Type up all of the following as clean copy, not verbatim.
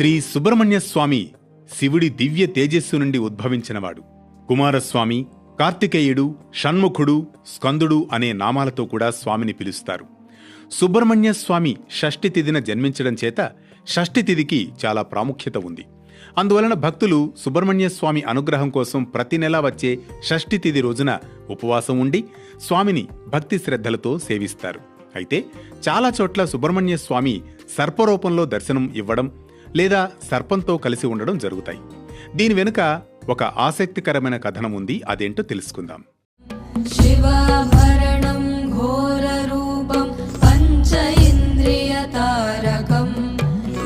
శ్రీ సుబ్రహ్మణ్య స్వామి శివుడి దివ్య తేజస్సు నుండి ఉద్భవించినవాడు. కుమారస్వామి, కార్తికేయుడు, షణ్ముఖుడు, స్కందుడు అనే నామాలతో కూడా స్వామిని పిలుస్తారు. సుబ్రహ్మణ్య స్వామి షష్ఠి తిథిన జన్మించడం చేత షష్ఠి తిథికి చాలా ప్రాముఖ్యత ఉంది. అందువలన భక్తులు సుబ్రహ్మణ్య స్వామి అనుగ్రహం కోసం ప్రతి నెలా వచ్చే షష్ఠి తిథి రోజున ఉపవాసం ఉండి స్వామిని భక్తి శ్రద్ధలతో సేవిస్తారు. అయితే చాలా చోట్ల సుబ్రహ్మణ్య స్వామి సర్పరూపంలో దర్శనం ఇవ్వడం లేదా సర్పంతో కలిసి ఉండడం జరుగుతాయి. దీని వెనుక ఒక ఆసక్తికరమైన కథనం ఉంది. అదేంటో తెలుసుకుందాం. శివాభరణం ఘోర రూపం పంచ ఇంద్రియ తారకం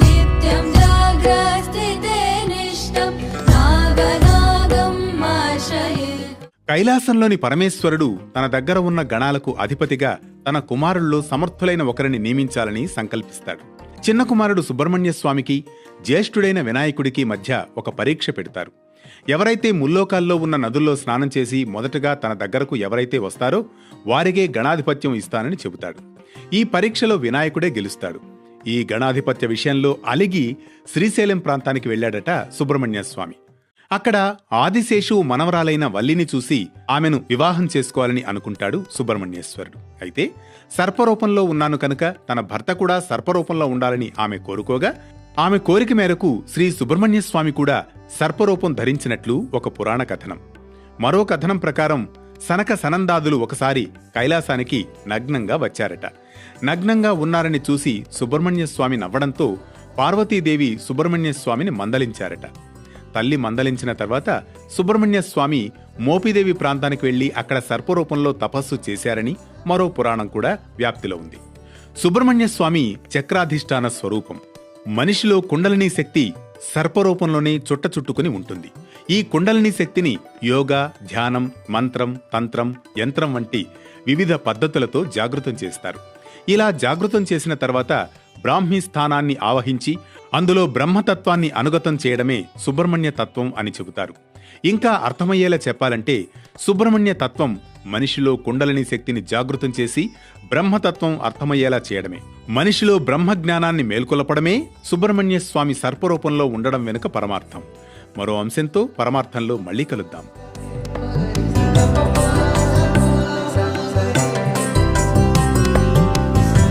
నిత్యం జాగ్రత్తే నిష్టం నాగనాగం ఆశ్రయే. కైలాసంలోని పరమేశ్వరుడు తన దగ్గర ఉన్న గణాలకు అధిపతిగా తన కుమారుల్లో సమర్థులైన ఒకరిని నియమించాలని సంకల్పిస్తాడు. చిన్న కుమారుడు సుబ్రహ్మణ్య స్వామికి జ్యేష్ఠుడైన వినాయకుడికి మధ్య ఒక పరీక్ష పెడతారు. ఎవరైతే ముల్లోకాల్లో ఉన్న నదుల్లో స్నానం చేసి మొదటగా తన దగ్గరకు ఎవరైతే వస్తారో వారికే గణాధిపత్యం ఇస్తానని చెబుతాడు. ఈ పరీక్షలో వినాయకుడే గెలుస్తాడు. ఈ గణాధిపత్య విషయంలో అలిగి శ్రీశైలం ప్రాంతానికి వెళ్లాడట సుబ్రహ్మణ్య స్వామి. అక్కడ ఆదిశేషువు మనవరాలైన వల్లిని చూసి ఆమెను వివాహం చేసుకోవాలని అనుకుంటాడు సుబ్రహ్మణ్యేశ్వరుడు. అయితే సర్పరూపంలో ఉన్నాను కనుక తన భర్త కూడా సర్పరూపంలో ఉండాలని ఆమె కోరుకోగా ఆమె కోరిక మేరకు శ్రీ సుబ్రహ్మణ్య స్వామి కూడా సర్పరూపం ధరించినట్లు ఒక పురాణ కథనం. మరో కథనం ప్రకారం సనక సనందాదులు ఒకసారి కైలాసానికి నగ్నంగా వచ్చారట. నగ్నంగా ఉన్నారని చూసి సుబ్రహ్మణ్య స్వామి నవ్వడంతో పార్వతీదేవి సుబ్రహ్మణ్య స్వామిని మందలించారట. తల్లి మందలించిన తర్వాత సుబ్రహ్మణ్య స్వామి మోపిదేవి ప్రాంతానికి వెళ్లి అక్కడ సర్పరూపంలో తపస్సు చేశారని మరో పురాణం కూడా వ్యాప్తిలో ఉంది. సుబ్రహ్మణ్య స్వామి చక్రాధిష్టాన స్వరూపం. మనిషిలో కుండలినీ శక్తి సర్పరూపంలోనే చుట్టుకుని ఉంటుంది. ఈ కుండలినీ శక్తిని యోగా, ధ్యానం, మంత్రం, తంత్రం, యంత్రం వంటి వివిధ పద్ధతులతో జాగృతం చేస్తారు. ఇలా జాగృతం చేసిన తర్వాత బ్రాహ్మీ స్థానాన్ని ఆవహించి అందులో బ్రహ్మతత్వాన్ని అనుగతం చేయడమే సుబ్రహ్మణ్య తత్వం అని చెబుతారు. ఇంకా అర్థమయ్యేలా చెప్పాలంటే సుబ్రహ్మణ్య తత్వం మనిషిలో కుండలిని శక్తిని జాగృతం చేసి బ్రహ్మతత్వం అర్థమయ్యేలా చేయడమే. మనిషిలో బ్రహ్మజ్ఞానాన్ని మేల్కొలపడమే సుబ్రహ్మణ్య స్వామి సర్పరూపంలో ఉండడం వెనుక పరమార్థం. మరో అంశంతో పరమార్థంలో మళ్ళీ కలుద్దాం.